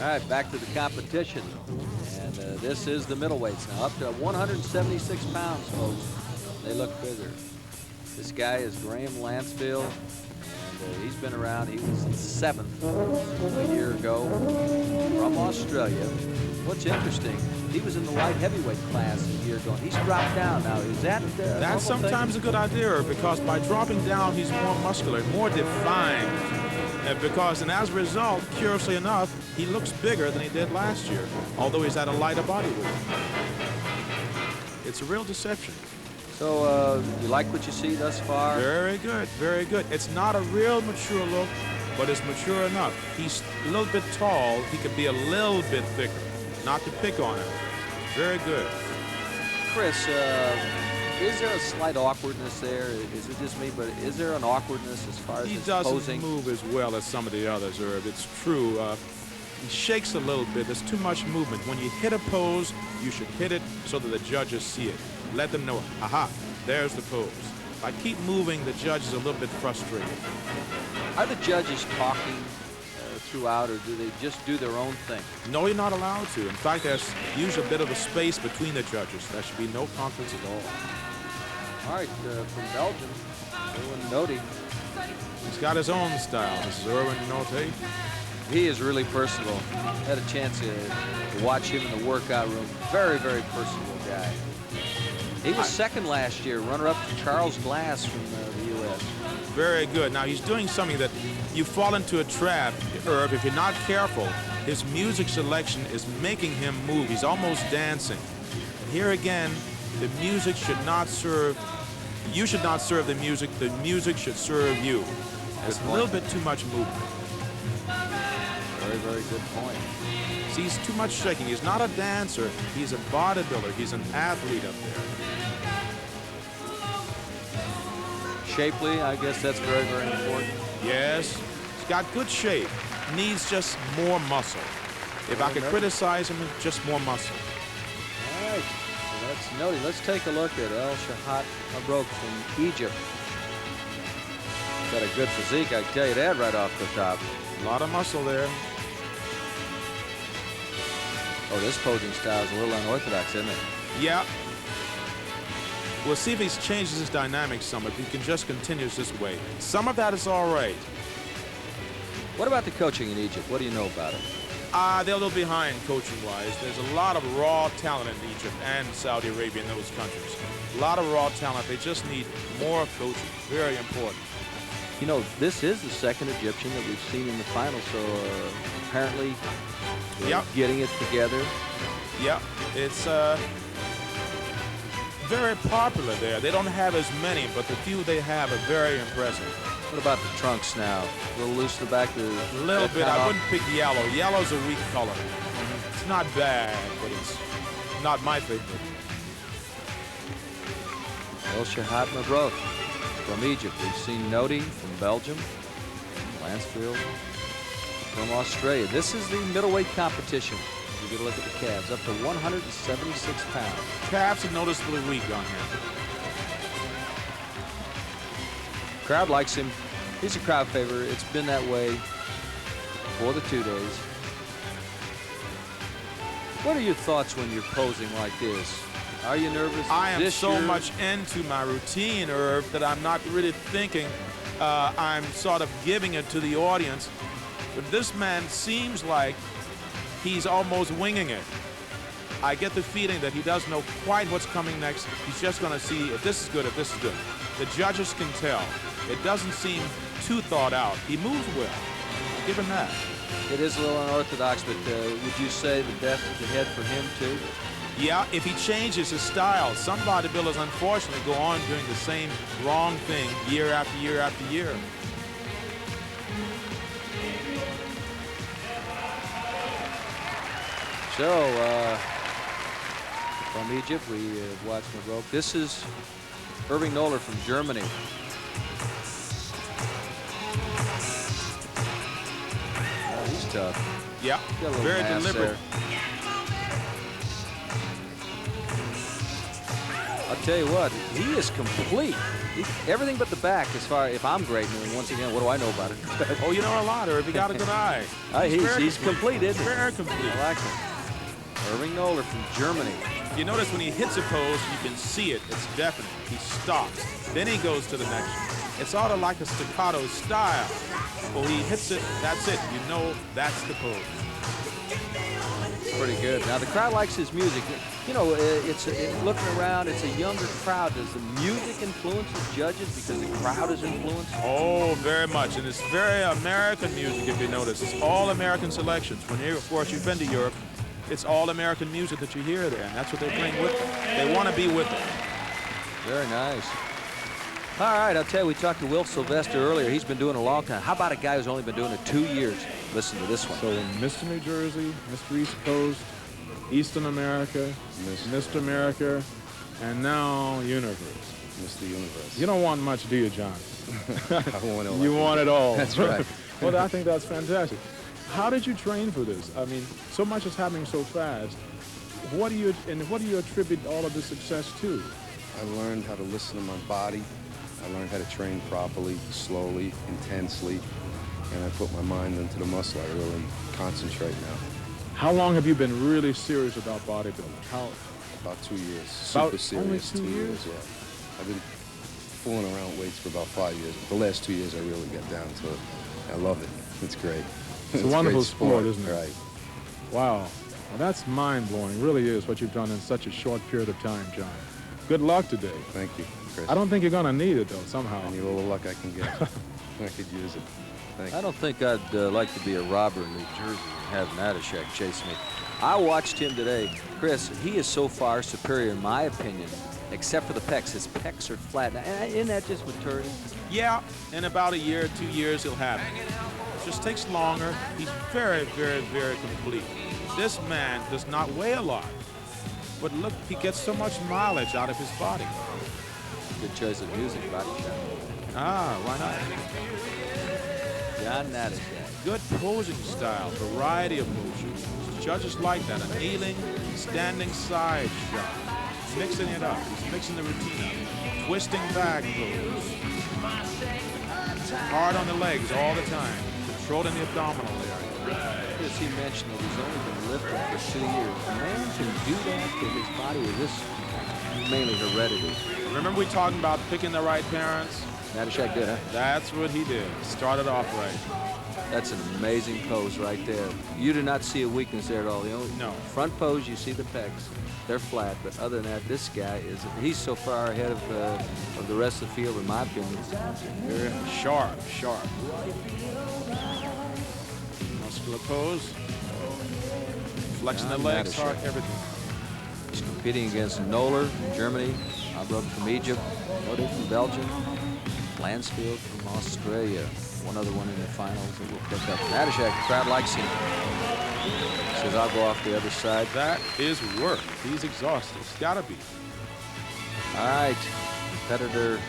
All right, back to the competition. And this is the middleweights now, up to 176 pounds, folks. They look bigger. This guy is Graeme Lancefield, and he's been around. He was 7th a year ago from Australia. What's interesting, he was in the light heavyweight class a year ago, and he's dropped down now. Is that That's sometimes a good idea, because by dropping down, he's more muscular, more defined. And as a result, curiously enough, he looks bigger than he did last year, although he's at a lighter body weight. It's a real deception. So you like what you see thus far? Very good, very good. It's not a real mature look, but it's mature enough. He's a little bit tall. He could be a little bit thicker, not to pick on him. Very good. Chris, is there a slight awkwardness there? Is it just me, but is there an awkwardness as far as his posing? He doesn't move as well as some of the others, Irv. It's true. He shakes a little bit. There's too much movement. When you hit a pose, you should hit it so that the judges see it. Let them know, aha, there's the pose. If I keep moving, the judge is a little bit frustrated. Are the judges talking throughout, or do they just do their own thing? No, you're not allowed to. In fact, there's usually a bit of a space between the judges. There should be no conference at all. All right, from Belgium, Erwin Hnatyschak. He's got his own style. This is Erwin Hnatyschak. He is really personable. Had a chance to watch him in the workout room. Very, very personable guy. He was second last year, runner-up to Charles Glass from the U.S. Very good. Now, he's doing something that you fall into a trap, Irv. If you're not careful, his music selection is making him move. He's almost dancing. And here again, the music should not serve, you should not serve the music should serve you. There's a little bit too much movement. Very, very good point. See, he's too much shaking. He's not a dancer. He's a bodybuilder. He's an athlete up there. Shapely, I guess that's very, very important. Yes. He's got good shape. Needs just more muscle. If I could criticize him, just more muscle. All right. So that's Hnatyschak. Let's take a look at Shahat Mabrouk from Egypt. Got a good physique, I can tell you that right off the top. A lot of muscle there. Oh, this posing style is a little unorthodox, isn't it? Yeah. We'll see if he changes his dynamics some, if he can just continue this way. Some of that is all right. What about the coaching in Egypt? What do you know about it? They're a little behind coaching-wise. There's a lot of raw talent in Egypt and Saudi Arabia and those countries. A lot of raw talent. They just need more coaching. Very important. You know, this is the second Egyptian that we've seen in the final, so apparently they're getting it together. Yeah, it's very popular there. They don't have as many, but the few they have are very impressive. What about the trunks now? A little loose in the back? A little bit. I wouldn't pick yellow. Yellow's a weak color. It's not bad, but it's not my favorite. Well, Shahat Mabrouk from Egypt. We've seen Hnatyschak from Belgium, Lancefield from Australia. This is the middleweight competition. You get a look at the calves, up to 176 pounds. Calves are noticeably weak on him. Crowd likes him. He's a crowd favorite. It's been that way for the 2 days. What are your thoughts when you're posing like this? Are you nervous? I am so much into my routine, Irv, that I'm not really thinking. I'm sort of giving it to the audience. But this man seems like he's almost winging it. I get the feeling that he doesn't know quite what's coming next. He's just going to see if this is good, if this is good. The judges can tell. It doesn't seem too thought out. He moves well. I'll give him that. It is a little unorthodox, but would you say the death is ahead for him, too? Yeah, if he changes his style. Some bodybuilders, unfortunately, go on doing the same wrong thing year after year after year. So, from Egypt, we watched Mabrouk. This is Erwin Knoller from Germany. Oh, he's tough. Yeah, very deliberate. There. I'll tell you what, he is complete. Everything but the back, as far if I'm grading. And once again, what do I know about it? Oh, you know a lot, Irv. You got a good eye. He's completed. Very complete. I like it. Erwin Knoller from Germany. You notice when he hits a pose, you can see it. It's definite. He stops. Then he goes to the next one. It's sort of like a staccato style. Well, he hits it, that's it. You know that's the pose. Pretty good. Now, the crowd likes his music. You know, looking around, it's a younger crowd. Does the music influence the judges because the crowd is influenced? Oh, very much. And it's very American music, if you notice. It's all American selections. When you, of course, you've been to Europe, it's all American music that you hear there, and that's what they bring with them. They want to be with them. Very nice. All right, I'll tell you, we talked to Will Sylvester earlier. He's been doing it a long time. How about a guy who's only been doing it 2 years? Listen to this one. So Mr. New Jersey, Mr. East Coast, Eastern America, Mr. America, and now Universe. Mr. Universe. You don't want much, do you, John? I want it all. You want it all. That's right. Well, I think that's fantastic. How did you train for this? I mean, so much is happening so fast. What do you attribute all of this success to? I learned how to listen to my body. I learned how to train properly, slowly, intensely, and I put my mind into the muscle. I really concentrate now. How long have you been really serious about bodybuilding? How? About 2 years. About Super serious. only 2 years? Yeah. I've been fooling around with weights for about 5 years. But the last 2 years, I really got down to it. I love it. It's great. It's a wonderful great sport, isn't it? Right. Wow. Well, that's mind-blowing. Really is what you've done in such a short period of time, John. Good luck today. Thank you, Chris. I don't think you're going to need it, though, somehow. Any little luck I can get. I could use it. Thank you. I don't think I'd like to be a robber in New Jersey and have Hnatyschak chase me. I watched him today. Chris, he is so far superior, in my opinion, except for the pecs. His pecs are flat. Now, isn't that just maturity? Yeah, in about a year, 2 years, he'll have it. It just takes longer. He's very, very, very complete. This man does not weigh a lot. But look, he gets so much mileage out of his body. Good choice of music, body shot. Ah, why not? John Natashek. Good posing style, variety of motions. Judges like that. A kneeling, standing side shot. Mixing it up. He's mixing the routine up. Twisting back pose. Hard on the legs all the time. Controlling the abdominal area. As he mentioned that he's only been lifting for 2 years. A man can do that to his body with this mainly heredity. Remember we talking about picking the right parents? Natashek did, huh? That's what he did. Started off right. That's an amazing pose right there. You do not see a weakness there at all. The only front pose, you see the pecs. They're flat, but other than that, this guy he's so far ahead of the rest of the field, in my opinion. Very sharp. Muscular pose. Flexing the legs, hard, everything. He's competing against Knoller from Germany, Mabrouk from Egypt, Hnatyschak from Belgium, Lancefield from Australia. One other one in the finals that we'll pick up. Natashek, the crowd likes him. Says, I'll go off the other side. That is work. He's exhausted. It's gotta be. All right, competitor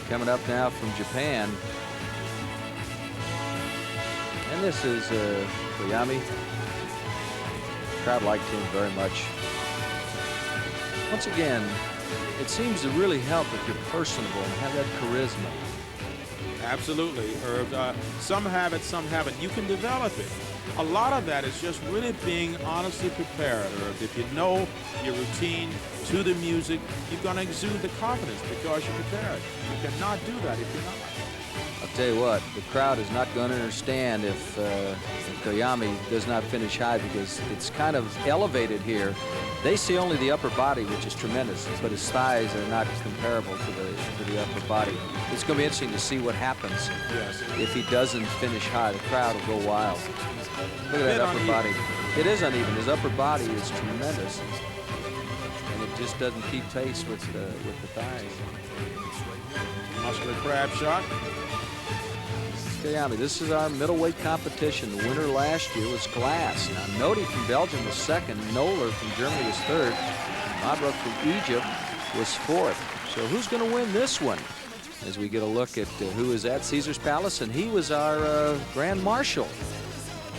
coming up now from Japan. And this is Koyama. The crowd liked him very much. Once again, it seems to really help if you're personable and have that charisma. Absolutely, Herb. Some have it, some haven't. You can develop it. A lot of that is just really being honestly prepared, Herb. If you know your routine to the music, you're going to exude the confidence because you're prepared. You cannot do that if you're not. I'll tell you what, the crowd is not going to understand if Koyama does not finish high because it's kind of elevated here. They see only the upper body, which is tremendous, but his thighs are not comparable to the upper body. It's going to be interesting to see what happens if he doesn't finish high. The crowd will go wild. Look at that upper body. It is uneven. His upper body is tremendous, and it just doesn't keep pace with the thighs. Muscular crab shot. Koyama, this is our middleweight competition. The winner last year was Glass. Now, Hnatyschak from Belgium was second. Knoller from Germany was third. Mabrouk from Egypt was fourth. So who's going to win this one? As we get a look at who is at Caesar's Palace, and he was our Grand Marshal,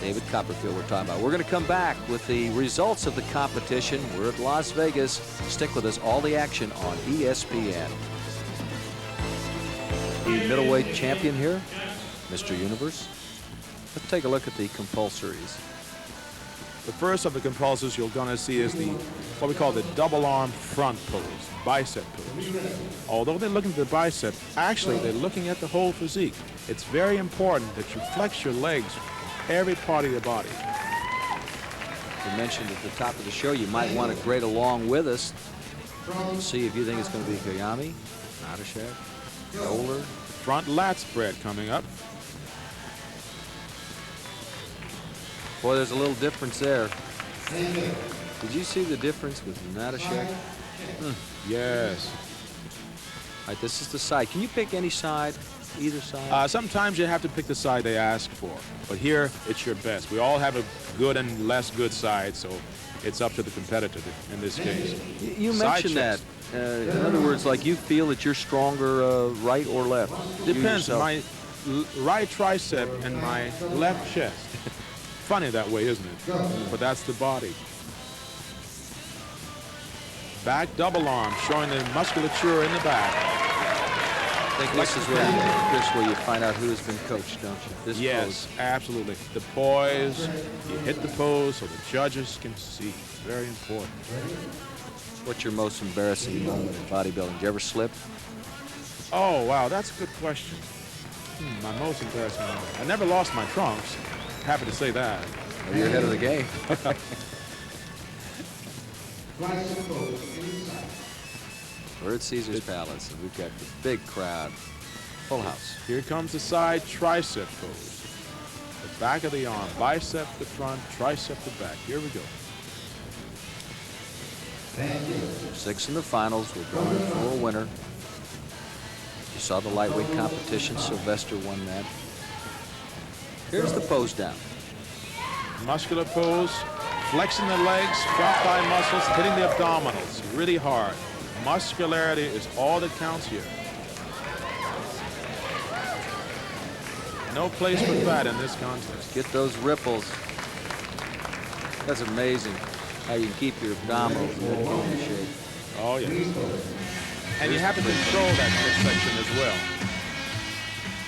David Copperfield we're talking about. We're going to come back with the results of the competition. We're at Las Vegas. Stick with us. All the action on ESPN. the middleweight champion here, Mr. Universe. Let's take a look at the compulsories. The first of the compulsors you're going to see is what we call the double arm front pose, bicep pose. Although they're looking at the bicep, actually they're looking at the whole physique. It's very important that you flex your legs, every part of your body. We mentioned at the top of the show you might want to grade along with us. See if you think it's going to be Koyama, Natashek, Knoller. Front lat spread coming up. Boy, there's a little difference there. Did you see the difference with Natashek? Yes. All right, this is the side. Can you pick any side, either side? Sometimes you have to pick the side they ask for, but here it's your best. We all have a good and less good side, so it's up to the competitor in this case. You mentioned that. In other words, like you feel that you're stronger right or left? Depends. My right tricep and my left chest. Funny that way, isn't it? But that's the body. Back double arm, showing the musculature in the back. I think this is where you find out who has been coached, don't you? This yes, pose. Absolutely. The poise, you hit the pose so the judges can see. Very important. What's your most embarrassing moment in bodybuilding? Did you ever slip? Oh, wow, that's a good question. My most embarrassing moment. I never lost my trunks. Happy to say that. Well, you're ahead of the game. We're at Caesar's Palace, and we've got the big crowd. Full house. Here comes the side tricep pose. The back of the arm, bicep to front, tricep to back. Here we go. 6 in the finals. We're going for a winner. You saw the lightweight competition. Sylvester won that. Here's the pose down. Muscular pose, flexing the legs, front thigh muscles, hitting the abdominals really hard. Muscularity is all that counts here. No place for fat in this contest. Get those ripples. That's amazing how you can keep your abdominals in shape. Oh, yes. And you have to control that midsection as well.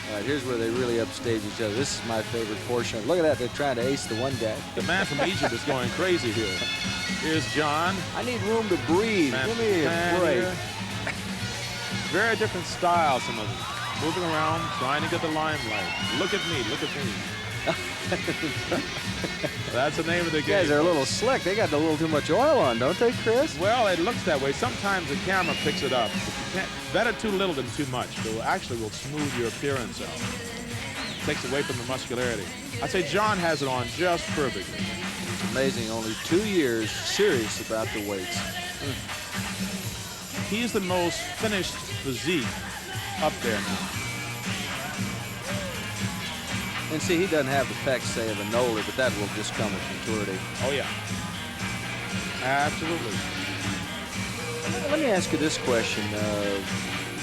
All right, here's where they really upstage each other. This is my favorite portion. Look at that. They're trying to ace the one guy. The man from Egypt is going crazy here. Here's John. I need room to breathe. Give me a break. Very different style, some of them. Moving around, trying to get the limelight. Look at me, look at me. That's the name of the game. Guys are a little slick. They got a little too much oil on, don't they, Chris? Well, it looks that way. Sometimes the camera picks it up. But you can't, better too little than too much. It actually will smooth your appearance out. Takes away from the muscularity. I'd say John has it on just perfectly. It's amazing. Only 2 years serious about the weights. He's the most finished physique up there now. And see, he doesn't have the pecs, say, of a Knoller, but that will just come with maturity. Oh, yeah. Absolutely. Let me ask you this question.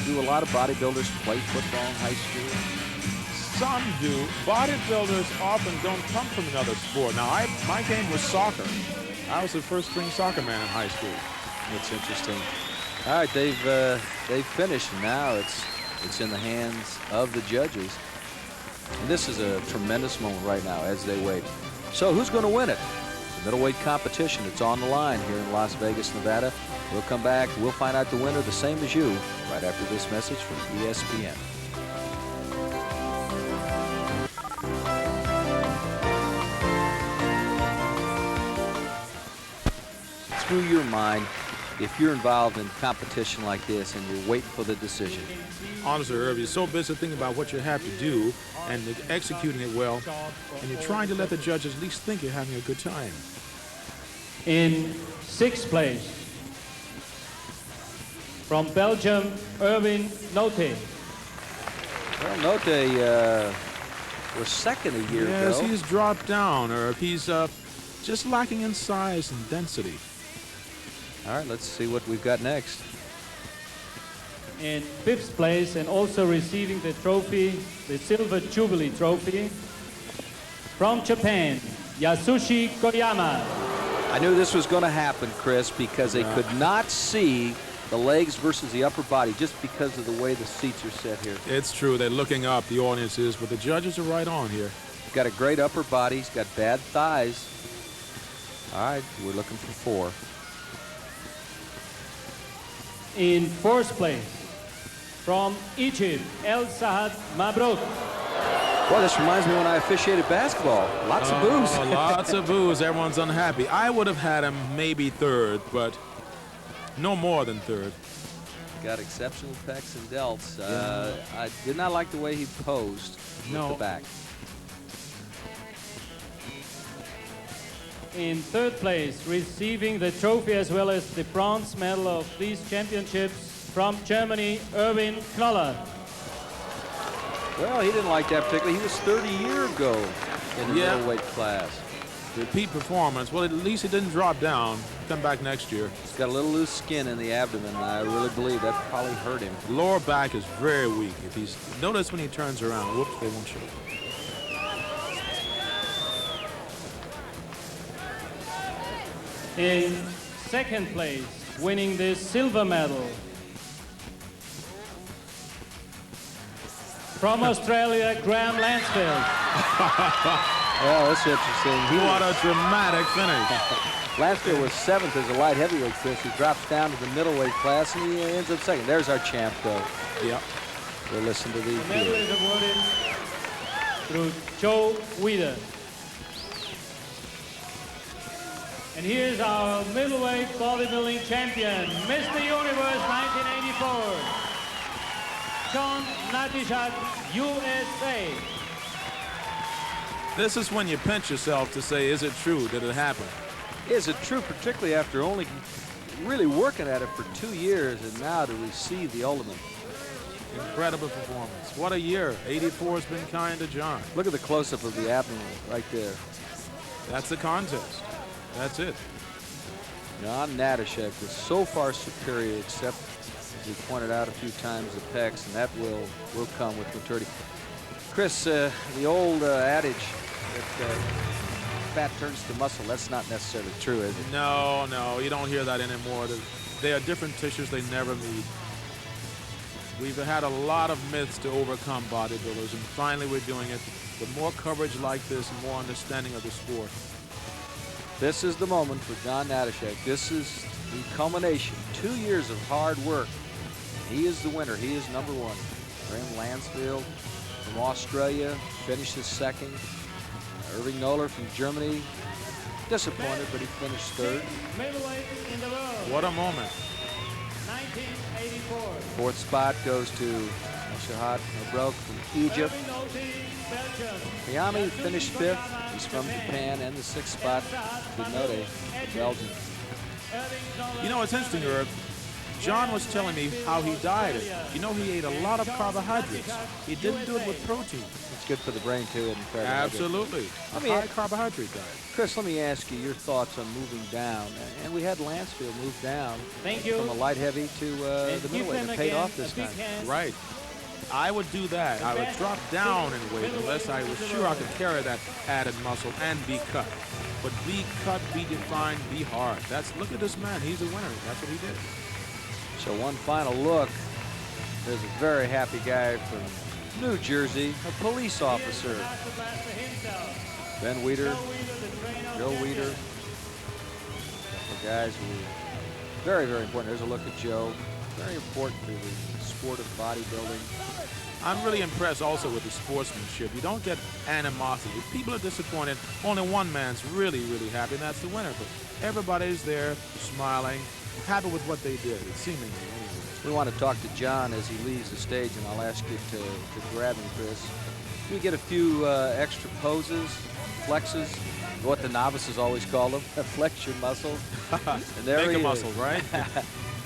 Do a lot of bodybuilders play football in high school? Some do. Bodybuilders often don't come from another sport. Now, my game was soccer. I was the first string soccer man in high school. That's interesting. All right, they've finished, and now it's in the hands of the judges. And this is a tremendous moment right now as they wait. So who's going to win it? The middleweight competition. It's on the line here in Las Vegas, Nevada. We'll come back. We'll find out the winner, the same as you, right after this message from ESPN. Through your mind, if you're involved in competition like this and you're waiting for the decision? Honestly, Erwin, you're so busy thinking about what you have to do and executing it well, and you're trying to let the judges at least think you're having a good time. In 6th place, from Belgium, Erwin Note. Well, Note was second a year ago. Yes, he's dropped down, or he's just lacking in size and density. All right, let's see what we've got next. In 5th place, and also receiving the trophy, the Silver Jubilee Trophy, from Japan, Yasushi Koyama. I knew this was going to happen, Chris, because they could not see the legs versus the upper body, just because of the way the seats are set here. It's true. They're looking up, the audience is, but the judges are right on here. He's got a great upper body. He's got bad thighs. All right, we're looking for 4. In fourth place, from Egypt, El Shahat Mabrouk. Boy, this reminds me when I officiated basketball. Lots of boos. Lots of boos. Everyone's unhappy. I would have had him maybe 3rd, but no more than 3rd. Got exceptional pecs and delts. I did not like the way he posed with the back. In 3rd place, receiving the trophy as well as the bronze medal of these championships from Germany, Erwin Knoller. Well, he didn't like that particularly. He was 30 years ago in the middleweight class. Repeat performance. Well, at least he didn't drop down. Come back next year. He's got a little loose skin in the abdomen. I really believe that probably hurt him. The lower back is very weak. If he's notice when he turns around, whoops, they won't show. In 2nd place, winning the silver medal from Australia, Graeme Lancefield. Well, that's interesting. What a dramatic finish. Lancefield was 7th as a light heavyweight, Chris. He drops down to the middleweight class, and he ends up 2nd. There's our champ, though. Yep. We'll listen to these. The medal is awarded through Joe Weider. And here's our middleweight bodybuilding champion, Mr. Universe 1984, John Hnatyschak, USA. This is when you pinch yourself to say, is it true? Did it happen? Is it true, particularly after only really working at it for 2 years and now to receive the ultimate? Incredible performance. What a year. 84 has been kind to John. Look at the close-up of the abdomen right there. That's the contest. That's it. John Natashek is so far superior, except, as we pointed out a few times, the pecs, and that will come with maturity. Chris, the old adage that fat turns to muscle, that's not necessarily true, is it? No, no, you don't hear that anymore. They are different tissues. They never meet. We've had a lot of myths to overcome bodybuilders, and finally we're doing it with more coverage like this and more understanding of the sport. This is the moment for John Natashek. This is the culmination. 2 years of hard work. He is the winner. He is #1. Graeme Lancefield from Australia finishes 2nd. Erwin Knoller from Germany, disappointed, but he finished 3rd. Middleweight in the world. What a moment. 1984. 4th spot goes to Shahat Mabrouk from Egypt. Belgium. Koyama finished 5th. He's from Japan, and the 6th spot to Knoller, Belgium. You know, it's interesting, Herb. John was telling me how he dieted. You know, he ate a lot of carbohydrates. He didn't do it with protein. It's good for the brain, too. And carbohydrates. Absolutely. Let A me high carbohydrate diet. Chris, let me ask you your thoughts on moving down. And we had Lancefield move down Thank you. from a light heavy to the middleweight. It paid off this time. Right. I would do that. I would drop down in weight unless I was sure I could carry that added muscle and be cut. But be cut, be defined, be hard. Look at this man. He's a winner. That's what he did. So one final look. There's a very happy guy from New Jersey, a police officer. Ben Weider, Joe Weider. The guys were very, very important. There's a look at Joe. Very important to the sport of bodybuilding. I'm really impressed also with the sportsmanship. You don't get animosity. If people are disappointed, only one man's really, really happy, and that's the winner. But everybody's there smiling, happy with what they did, seemingly anyway. We want to talk to John as he leaves the stage, and I'll ask you to grab him, Chris. We get a few extra poses, flexes, what the novices always call them, flex your muscles. And there Make he a is. muscle, right?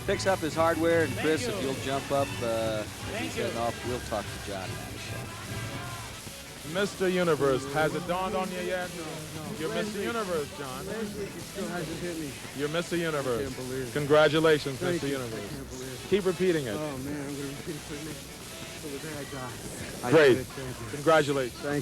Picks up his hardware, and Chris, if you'll jump up, he's heading off, we'll talk to John now. Mr. Universe, has it dawned on you yet? No. You're Mr. Universe, John. Still hasn't hit me. You're Mr. Universe. Can't believe it. Congratulations, Thank Mr. you. Universe. Can't believe it. Keep repeating it. Oh man, I'm gonna repeat it for me till the day I die. Great. Thank you. Congratulations. Thank you.